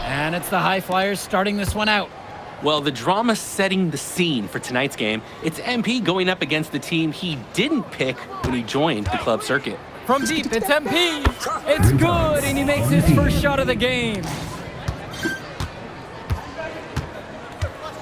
And it's the High Flyers starting this one out. Well, the drama setting the scene for tonight's game. It's MP going up against the team he didn't pick when he joined the club circuit. From deep, it's MP. It's good, and he makes his first shot of the game.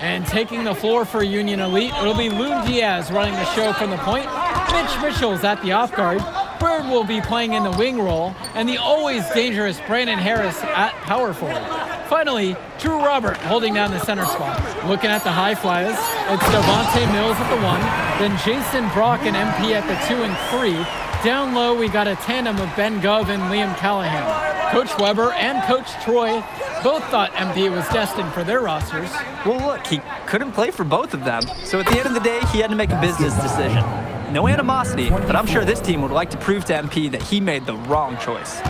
And taking the floor for Union Elite, it'll be Loon Diaz running the show from the point. Mitch Mitchell's at the off guard. Bird will be playing in the wing role, and the always dangerous Brandon Harris at power forward. Finally, Drew Robert holding down the center spot. Looking at the High Flyers, it's Devontae Mills at the 1, then Jason Brock and MP at the 2 and 3. Down low, we got a tandem of Ben Gov and Liam Callahan. Coach Weber and Coach Troy both thought MP was destined for their rosters. Well, look, he couldn't play for both of them, so at the end of the day, he had to make a business decision. No animosity, but I'm sure this team would like to prove to MP that he made the wrong choice.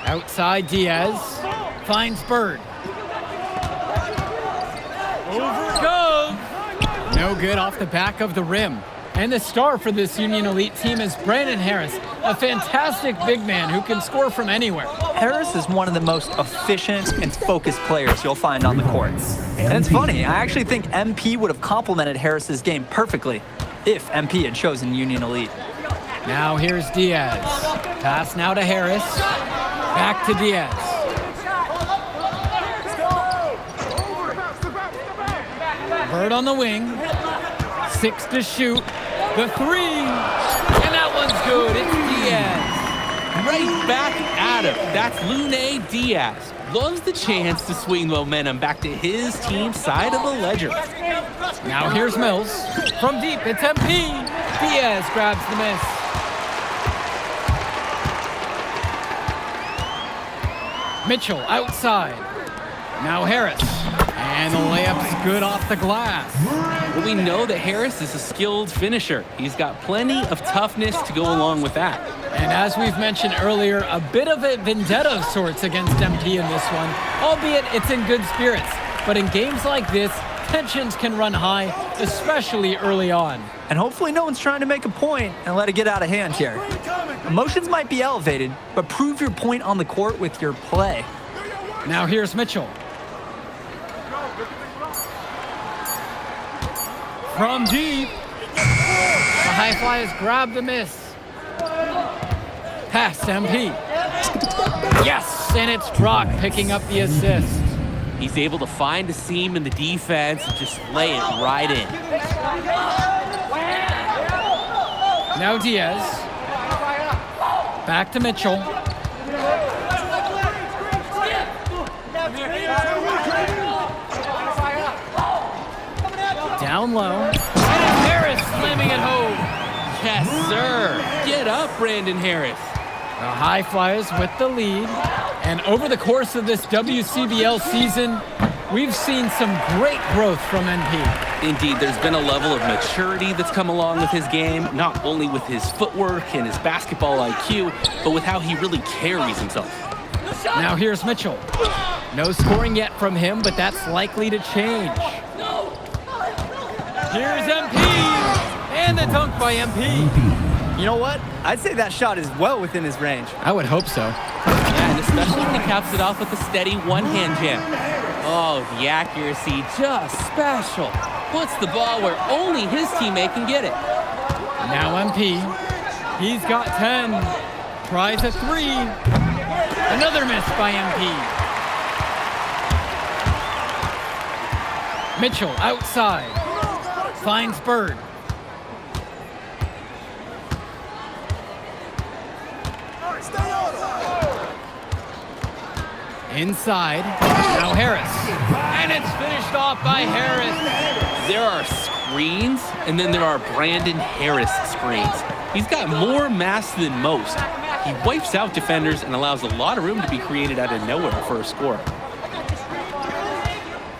Outside Diaz, finds Bird. Over Gove. No good off the back of the rim. And the star for this Union Elite team is Brandon Harris, a fantastic big man who can score from anywhere. Harris is one of the most efficient and focused players you'll find on the court. And it's funny, I actually think MP would have complemented Harris's game perfectly if MP had chosen Union Elite. Now here's Diaz. Pass now to Harris. Back to Diaz. Bird on the wing. 6 to shoot. The 3. And that one's good. It's Diaz. Right back at him. That's Lune Diaz. Loves the chance to swing momentum back to his team's side of the ledger. Now here's Mills. From deep, it's MP. Diaz grabs the miss. Mitchell outside. Now Harris. And the layup's good off the glass. Well, we know that Harris is a skilled finisher. He's got plenty of toughness to go along with that. And as we've mentioned earlier, a bit of a vendetta of sorts against MP in this one, albeit it's in good spirits. But in games like this, tensions can run high, especially early on. And hopefully no one's trying to make a point and let it get out of hand here. Emotions might be elevated, but prove your point on the court with your play. Now here's Mitchell. From deep, the High Flyers grab the miss. Pass MP. Yes, and it's Brock picking up the assist. He's able to find a seam in the defense and just lay it right in. Now Diaz. Back to Mitchell. Down low. And Harris slamming it home. Yes, sir. Get up, Brandon Harris. The High Flyers with the lead. And over the course of this WCBL season, we've seen some great growth from NP. Indeed, there's been a level of maturity that's come along with his game, not only with his footwork and his basketball IQ, but with how he really carries himself. Now here's Mitchell. No scoring yet from him, but that's likely to change. Here's MP, and the dunk by MP. You know what? I'd say that shot is well within his range. I would hope so. Yeah, and especially when he caps it off with a steady one-hand jam. Oh, the accuracy, just special. Puts the ball where only his teammate can get it. Now MP, he's got 10. Tries a 3. Another miss by MP. Mitchell outside. Finds Bird. Inside. Now Harris. And it's finished off by Harris. There are screens, and then there are Brandon Harris screens. He's got more mass than most. He wipes out defenders and allows a lot of room to be created out of nowhere for a score.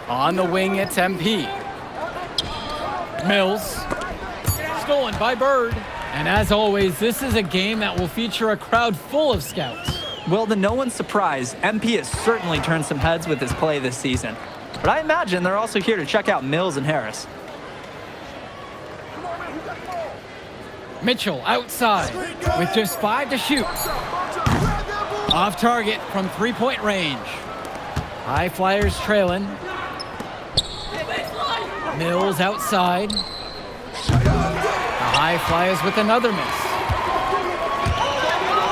On the wing, it's MP. Mills. Stolen by Bird. And as always, this is a game that will feature a crowd full of scouts. Well, to no one's surprise, MP has certainly turned some heads with his play this season. But I imagine they're also here to check out Mills and Harris. Mitchell outside with just 5 to shoot. Off target from 3-point range. High Flyers trailing. Mills outside. The High Flyers with another miss.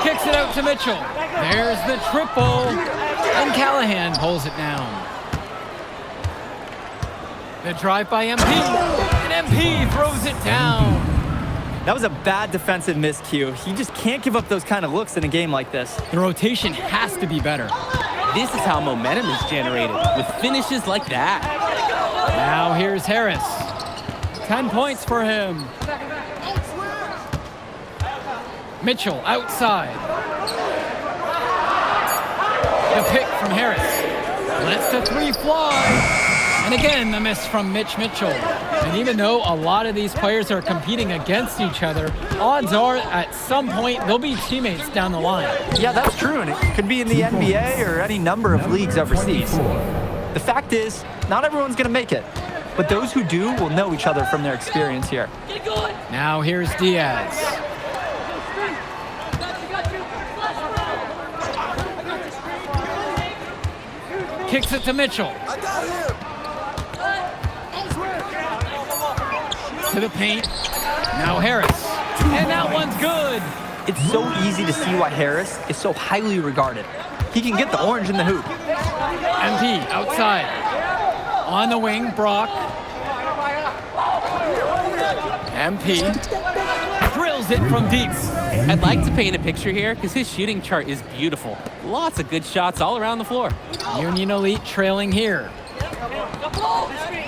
Kicks it out to Mitchell. There's the triple. And Callahan pulls it down. The drive by MP. And MP throws it down. That was a bad defensive miscue. He just can't give up those kind of looks in a game like this. The rotation has to be better. This is how momentum is generated, with finishes like that. Now here's Harris. 10 points for him. Mitchell outside. The pick from Harris. Lets the 3 fly. And again, the miss from Mitchell. And even though a lot of these players are competing against each other, odds are at some point they'll be teammates down the line. Yeah, that's true, and it could be in the NBA or any number of leagues overseas. The fact is, not everyone's going to make it, but those who do will know each other from their experience here. Now here's Diaz. Kicks it to Mitchell. To the paint. Now Harris. And that one's good. It's so easy to see why Harris is so highly regarded. He can get the orange in the hoop. MP outside. On the wing, Brock. MP drills it from deep. I'd like to paint a picture here because his shooting chart is beautiful. Lots of good shots all around the floor. Union Elite trailing here.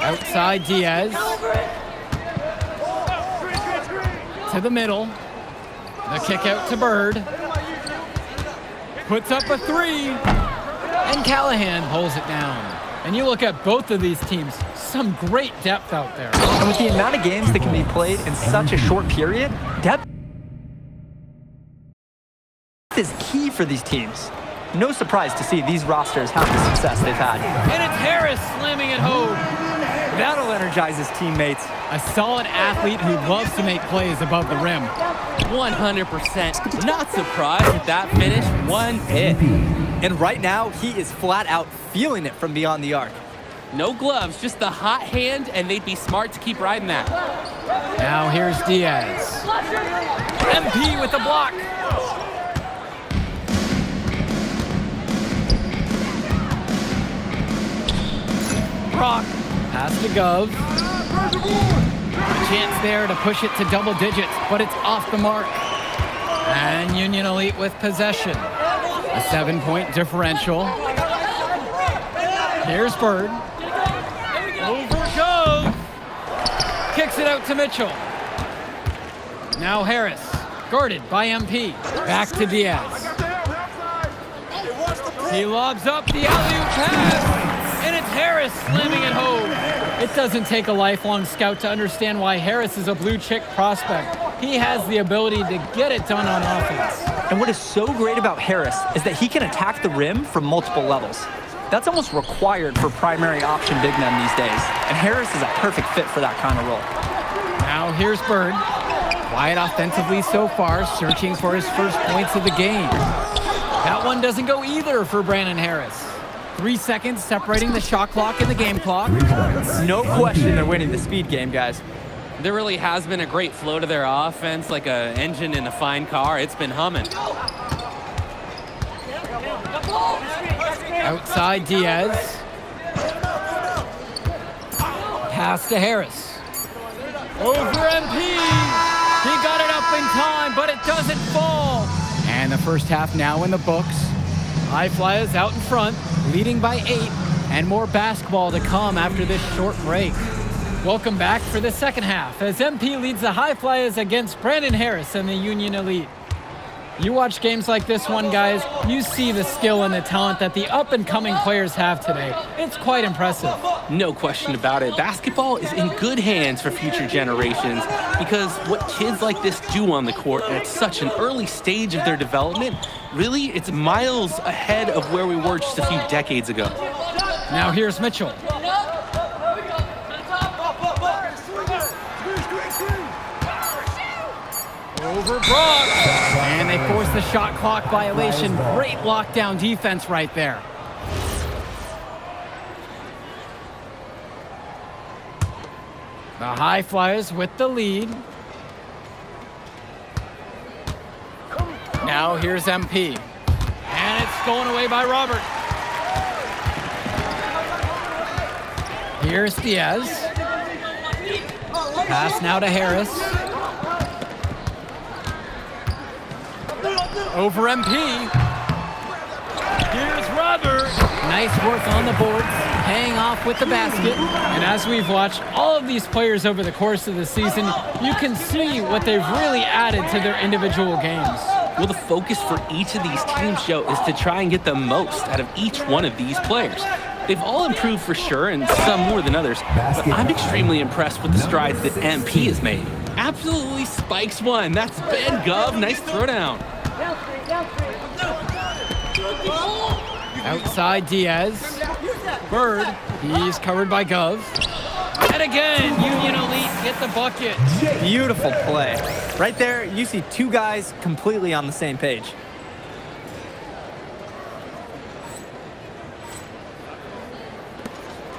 Outside Diaz. To the middle. The kick out to Bird. Puts up a 3. And Callahan pulls it down. And you look at both of these teams, some great depth out there. And with the amount of games that can be played in such a short period, depth is key for these teams. No surprise to see these rosters have the success they've had. And it's Harris slamming it home. That'll energize his teammates. A solid athlete who loves to make plays above the rim. 100%. Not surprised with that finish one bit. And right now, he is flat out feeling it from beyond the arc. No gloves, just the hot hand, and they'd be smart to keep riding that. Now here's Diaz. MP with the block. Brock, pass to Gov. A chance there to push it to double digits, but it's off the mark. And Union Elite with possession. A 7-point differential. Here's Bird. Over Gov. Kicks it out to Mitchell. Now Harris, guarded by MP. Back to Diaz. He lobs up the alley-oop pass. And it's Harris slamming it home. It doesn't take a lifelong scout to understand why Harris is a blue-chip prospect. He has the ability to get it done on offense. And what is so great about Harris is that he can attack the rim from multiple levels. That's almost required for primary option big men these days. And Harris is a perfect fit for that kind of role. Now here's Bird. Quiet offensively so far, searching for his first points of the game. That one doesn't go either for Brandon Harris. 3 seconds separating the shot clock and the game clock. No question they're winning the speed game, guys. There really has been a great flow to their offense, like an engine in a fine car. It's been humming. Outside Diaz. Pass to Harris. Over MP. He got it up in time, but it doesn't fall. And the first half now in the books. High Flyers out in front, leading by 8, and more basketball to come after this short break. Welcome back for the second half as MP leads the High Flyers against Brandon Harris and the Union Elite. You watch games like this one, guys, you see the skill and the talent that the up-and-coming players have today. It's quite impressive. No question about it. Basketball is in good hands for future generations because what kids like this do on the court at such an early stage of their development, really, it's miles ahead of where we were just a few decades ago. Now here's Mitchell. Over Brock. And they force the shot clock violation. Great lockdown defense right there. The High Flyers with the lead. Now here's MP. And it's stolen away by Robert. Here's Diaz. Pass now to Harris. Over MP. Here's Robert. Nice work on the boards, paying off with the basket. And as we've watched all of these players over the course of the season, you can see what they've really added to their individual games. Well, the focus for each of these teams, Joe, is to try and get the most out of each one of these players. They've all improved for sure, and some more than others, but I'm extremely impressed with the strides that MP has made. Absolutely spikes one. That's Ben Gov. Nice throwdown. Outside Diaz. Bird, he's covered by Gov. And again, Union Elite get the bucket. Beautiful play. Right there, you see two guys completely on the same page.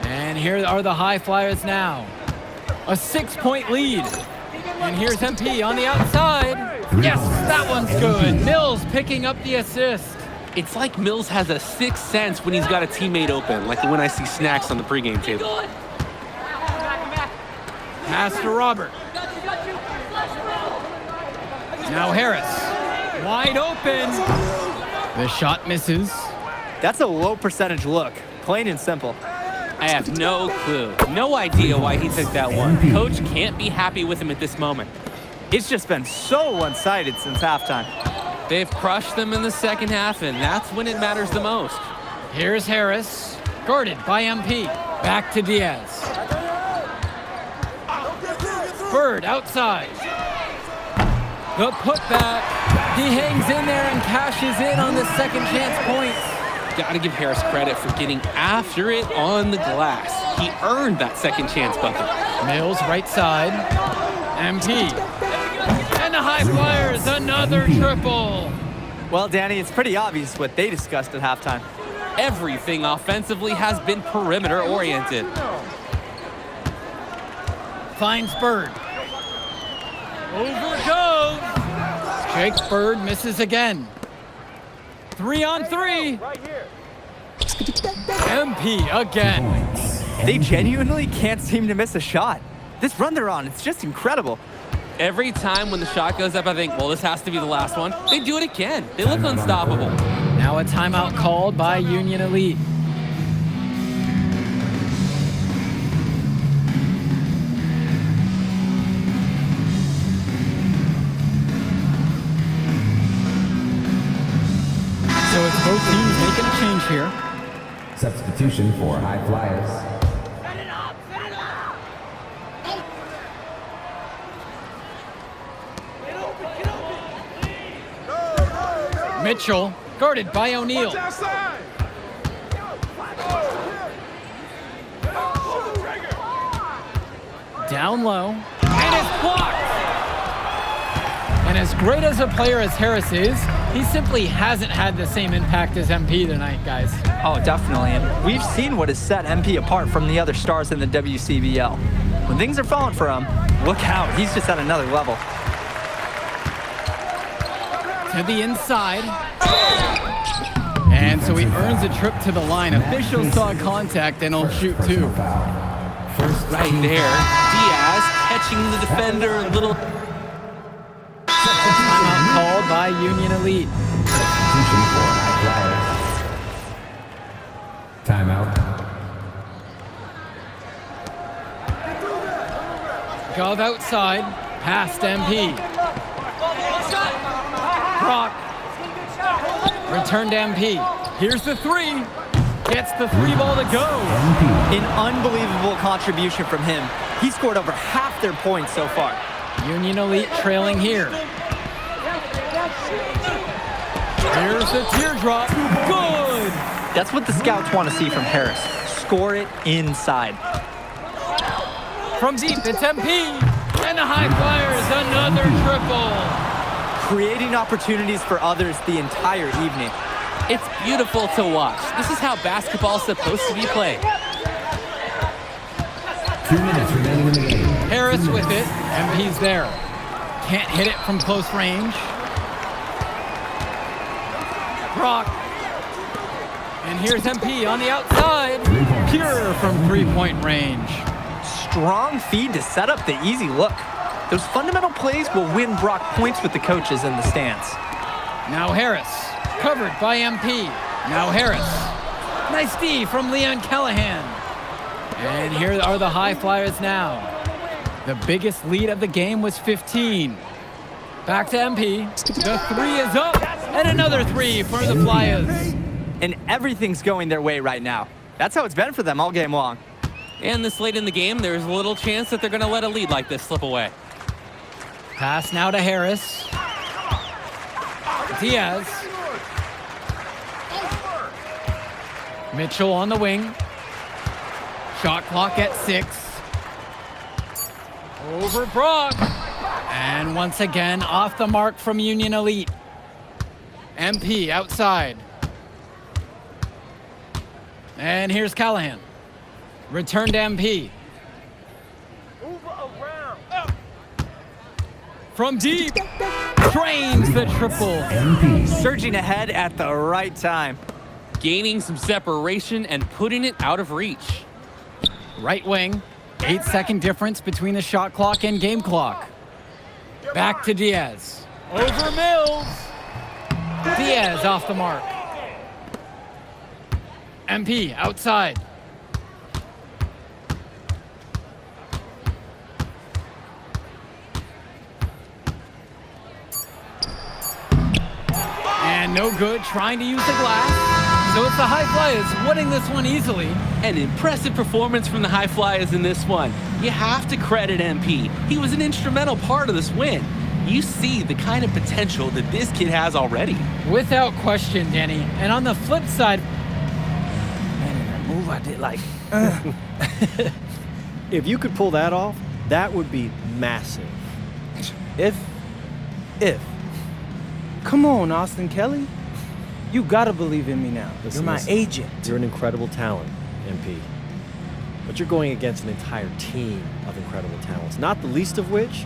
And here are the High Flyers now. A 6-point lead. And here's MP on the outside. Yes, that one's good. Mills picking up the assist. It's like Mills has a sixth sense when he's got a teammate open, like when I see Snacks on the pregame table. Pass to Robert. Now Harris. Wide open. The shot misses. That's a low percentage look, plain and simple. I have no clue, no idea why he took that one. Coach can't be happy with him at this moment. It's just been so one-sided since halftime. They've crushed them in the second half, and that's when it matters the most. Here's Harris, guarded by MP. Back to Diaz. Bird outside. The putback. He hangs in there and cashes in on the second chance points. Got to give Harris credit for getting after it on the glass. He earned that second chance bucket. Mills right side. MP. And the High Flyers, another triple. Well, Danny, it's pretty obvious what they discussed at halftime. Everything offensively has been perimeter oriented. Finds Bird. Over goes. Jake Bird misses again. 3-on-3. MP again. They genuinely can't seem to miss a shot. This run they're on, it's just incredible. Every time when the shot goes up, I think, well, this has to be the last one. They do it again. They look unstoppable. Now a timeout called by Union Elite. So it's both teams making a change here. Substitution for High Flyers. Mitchell, guarded by O'Neal. Down low, and it's blocked. And as great as a player as Harris is, he simply hasn't had the same impact as MP tonight, guys. Oh, definitely. And we've seen what has set MP apart from the other stars in the WCBL. When things are falling for him, look out. He's just at another level. To the inside. And so he earns a trip to the line. Officials saw contact and he'll shoot two. Right there, Diaz catching the defender a little. Timeout called by Union Elite. Substitution for High Flyers. Timeout. Gov outside. Past MP. Brock. Return to MP. Here's the three. Gets the three ball to go. An unbelievable contribution from him. He scored over half their points so far. Union Elite trailing here. Here's the teardrop. Good. That's what the scouts want to see from Harris. Score it inside. From deep, it's MP. And the High Flyers, another triple. creating opportunities for others the entire evening. It's beautiful to watch. This is how basketball's supposed to be played. 2 minutes remaining in the game. Harris with it. MP's there. Can't hit it from close range. Brock. And here's MP on the outside. Pure from three-point range. Strong feed to set up the easy look. Those fundamental plays will win Brock points with the coaches in the stands. Now Harris, covered by MP. Now Harris. Nice D from Leon Callahan. And here are the High Flyers now. The biggest lead of the game was 15. Back to MP. The three is up. And another three for the Flyers. And everything's going their way right now. That's how it's been for them all game long. And this late in the game, there's little chance that they're going to let a lead like this slip away. Pass now to Harris. Diaz. Mitchell on the wing. Shot clock at 6. Over Brock. And once again, off the mark from Union Elite. MP outside. And here's Callahan. Return to MP. From deep. Trains the triple. Surging ahead at the right time. Gaining some separation and putting it out of reach. Right wing. 8-second difference between the shot clock and game clock. Back to Diaz. Over Mills. Diaz off the mark. MP outside. And no good, trying to use the glass. So it's the High Flyers winning this one easily. An impressive performance from the High Flyers in this one. You have to credit MP. He was an instrumental part of this win. You see the kind of potential that this kid has already. Without question, Danny. And on the flip side, man, that move I did like. If you could pull that off, that would be massive. If. Come on, Austin Kelly. You gotta believe in me now. You're my agent. You're an incredible talent, MP. But you're going against an entire team of incredible talents, not the least of which